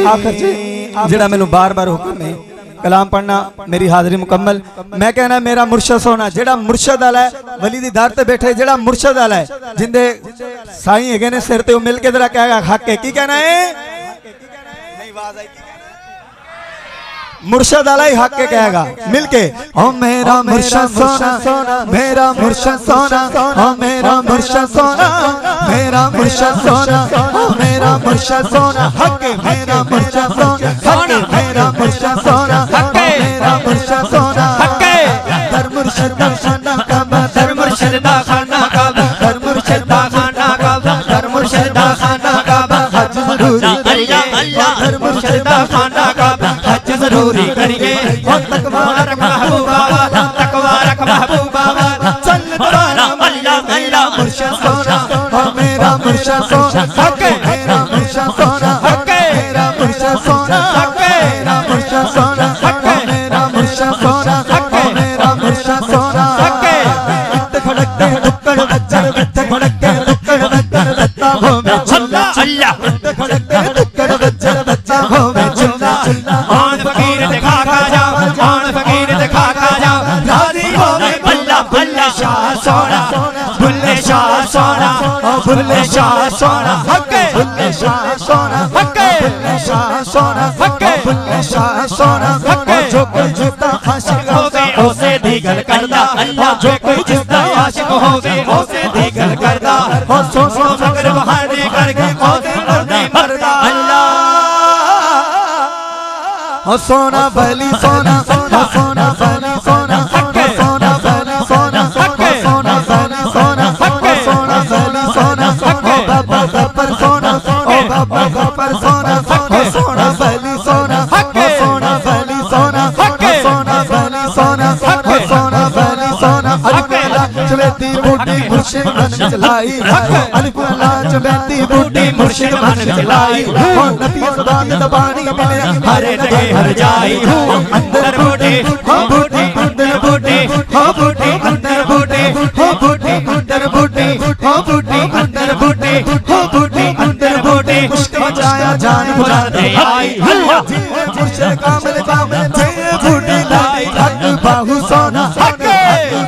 आखिर जेड़ा मैनू बार बार हुक्म है कलाम पढ़ना मेरी हाजरी मुकम्मल। मैं कहना मेरा मुर्शद सोना जेड़ा मुर्शद वाला है वली दी दर ते बैठे जेड़ा मुर्शद वाला है जिंदे साईं हैगे ने सिर ते ओ मिल के जरा कहेगा हक है की कहना है नहीं आवाज आई मुर्शद वाला ही हक के कहेगा मिलके ओ मेरा मुर्शद सोना मेरा मुर्शद सोना ओ मेरा मुर्शद सोना मेरा मुर्शद सोना ओ मेरा मुर्शद सोना हक मेरा मुर्शद सोना मेरा मुर्शद सोना मेरा मुर्शद सोना हक दर मुर्शद दा खाना काबा दर मुर्शद दा खाना काबा दर मुर्शद दा खाना काबा दर मुर्शद दा खाना काबा हज जरूरी अल्लाह दर मुर्शद दा खाना काबा हज जरूरी करिए तकवा रख महबूबा तकवा रख महबूबा चल तारा अल्लाह अल्लाह मुर्शद सोना ओ मेरा मुर्शद सोना हक मेरा मुर्शद सोना हक मेरा मुर्शद सोना हक मेरा मुर्शद सोना हक मेरा मुर्शद सोना हक मेरा मुर्शद सोना हक इत्ते खड़कते टुक्कड़ बच्चर इत्ते खड़कते टुक्कड़ बच्चर बच्चा हो मैं चुल्ला अल्लाह इत्ते खड़कते टुक्कड़ बच्चर बच्चा हो मैं चुल्ला आन फकीर दिखा खा जा आन फकीर दिखा खा जा राजी हो मैं बल्ला बल्ला शाह सोना बुल्ले शाह सोना बुल्ले शाह सोना हक बुल्ले शाह सोना हक बुल्ले शाह सोना हक बुल्ले शाह सोना हक जो कोई जिसदा आशिक होवे उसे दिगल करदा अल्लाह जो कोई जिसदा आशिक होवे उसे दिगल करदा हो सो सो मगर बहाने करके उसे नहीं मरदा अल्लाह हो सोना बली सोना हो सोना बली सोना हो सोना बली सोना हो सोना बली सोना हो सोना बली सोना हो बाबा गफर सोना ओ बाबा गफर सोना हो सोना बली सोना हो सोना बली सोना हो सोना बली सोना हो सोना बली सोना अल्लाह चवेती बूटी मुर्शिद बन चलाई अलिफ अल्लाह चवेती बूटी मुर्शिद बन चलाई हो नबी खुदा दा पानी मिले हरे लगे हर जाई अंदर बूटी हो बूटी अंदर बूटी हो बूटी अंदर बूटी हो बूटी अंदर बूटी हो बूटी अंदर बूटी हो बूटी अंदर बूटी बचाया जान बुला दे आई मुर्शिद कामिल कामिल थे बूटी लाई हक बाहु सोना हक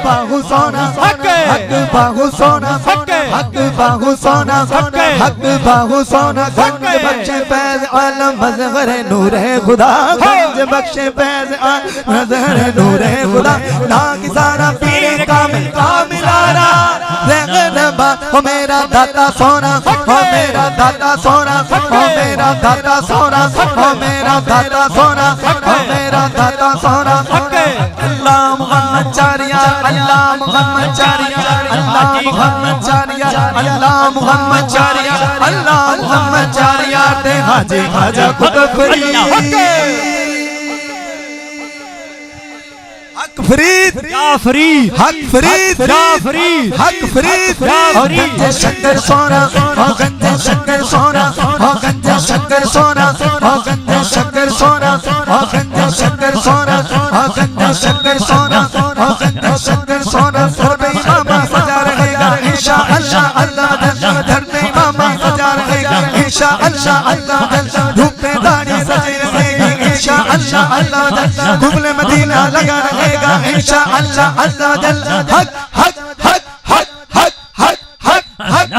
बाहु सोना हक बाहु सोना हक बाहु सोना हक बाहु सोना गंज बख्शे फैज़ आलम मज़हर नूर है खुदा गंज बख्शे फैज़ आलम मज़हर नूर है खुदा ना की सारा पीर कामिल कामिलारा रहनबा हो मेरा दाता सोना हो मेरा दाता सोना हो मेरा दाता सोना हो मेरा दाता सोना हो मेरा दाता सोना अल्लाह मुहम्मद चारिया अल्लाह मुहम्मद चारिया अल्लाह मुहम्मद चारिया अल्लाह मुहम्मद चारिया अल्लाह मुहम्मद चारिया ते हाजी खाजा कुतुब हक फरीद या फरीद हक फरीद या फरीद हक फरीद और गंज शक्कर सोना हो गंज शक्कर सोना हो गंज शक्कर सोना हो गंज शक्कर सोना हो गंज शक्कर सोना हो गंज शक्कर सोना हो गंज शक्कर सोना धरते इमाम सजा रहेगा इंशाअल्लाह अल्लाह जल धरते इमाम सजा रहेगा इंशाअल्लाह अल्लाह जल धूप पे दाढ़ी सजी रहेगी इंशाअल्लाह अल्लाह जल कुबले मदीना लगा रहेगा इंशाअल्लाह अल्लाह जल हक हक हक हक हक हक हक हक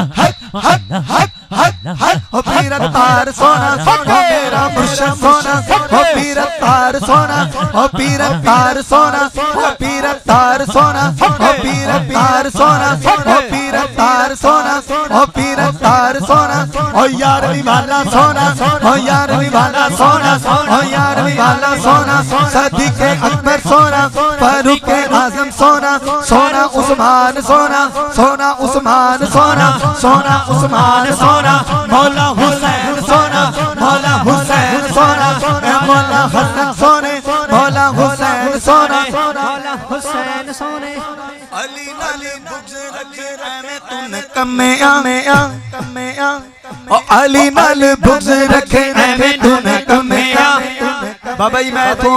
हक हक हक हक ओ पीर तार सोना ओ मेरा मुर्शिद सोना ओ पीर तार सोना ओ पीर तार सोना ओ पीर तार सोना ओ पीर तार सोना ओ पीर तार सोना ओ पीर तार सोना ओ यारवी वाला सोना ओ यारवी वाला सोना ओ यारवी वाला सोना सदीक अकबर सोना फारूक आजम सोना सोना उस्मान सोना सोना उस्मान सोना सोना उस्मान सोना मौला हुसैन सोना मौला हुसैन सोना मौला हसन सोने मौला हुसैन सोना मौला हुसैन सोने अली नाली बुक्स रखे रहने तूने कमे आ कमे आ ओ अली नाल बुक्स रखे रहने तूने कमे आ बाबा जी मैं तो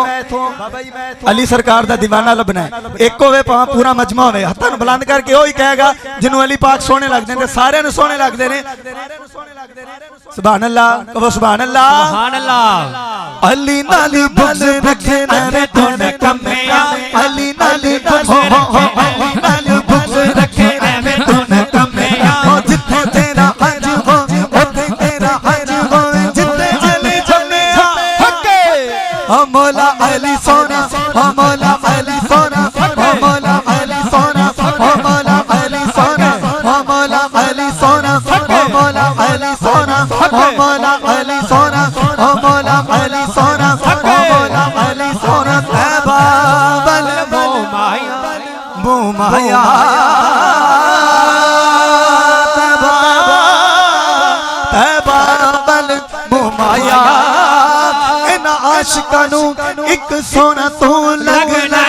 अली सरकार दा दीवाना लबना है एक होवे भावें पूरा मजमा होवे हत्थां नूं बुलंद करके ओही कहेगा जिन्हों अली पाक सोहने लगदे ने सारे नूं सोहने लगदे ने सुभान अल्लाह, कहो सुभान अल्लाह। सुभान अल्लाह। अली नाली बुक्स रखे नरे तून कमिया, अली नाली बुक्स अली नाली बुक्स रखे नरे तून कमिया। जिथे तेरा हज हो उथे तेरा हज हो, जिथे अली जमिया हके। मौला अली सोना, मौला अली सोना, मौला अली सोना, मौला अली सोना, मौला अली सोना, मौला अली सोना, मौला अली सोना, मौला अली सोना, मौला अली सोना। तैबा बल मोमाया मोमाया, तैबा तैबा बल मोमाया। इन आशिकां नू एक सोना तू लगना,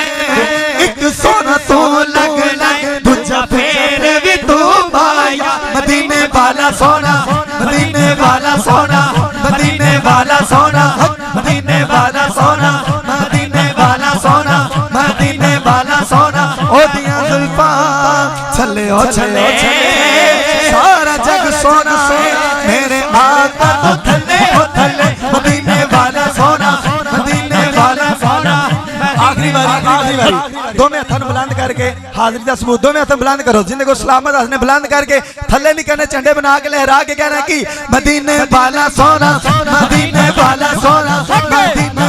एक सोना तू लगना, दूजा फेर भी तू माया। मदीने वाला सोना, मदीने वाला सोना, मदीने वाला सोना, मदीने वाला सोना, मदीने वाला सोना, मदीने वाला सोना। ओदियां जुल्फां छले ओ छले सारा जग सोना से मेरे आका तो थले ओ थले। मदीने वाला सोना, मदीने वाला सोना। आखिरी बारी दोनों हथन बुलंद करके हाजिरी दा सबूत, दोनों हथन बुलंद करो, जिंदे को सलामत हथने बुलंद करके थल्ले नहीं करने, झंडे बना के लहरा के कहना कि मदीने वाला सोना, मदीने वाला सोना, मदीने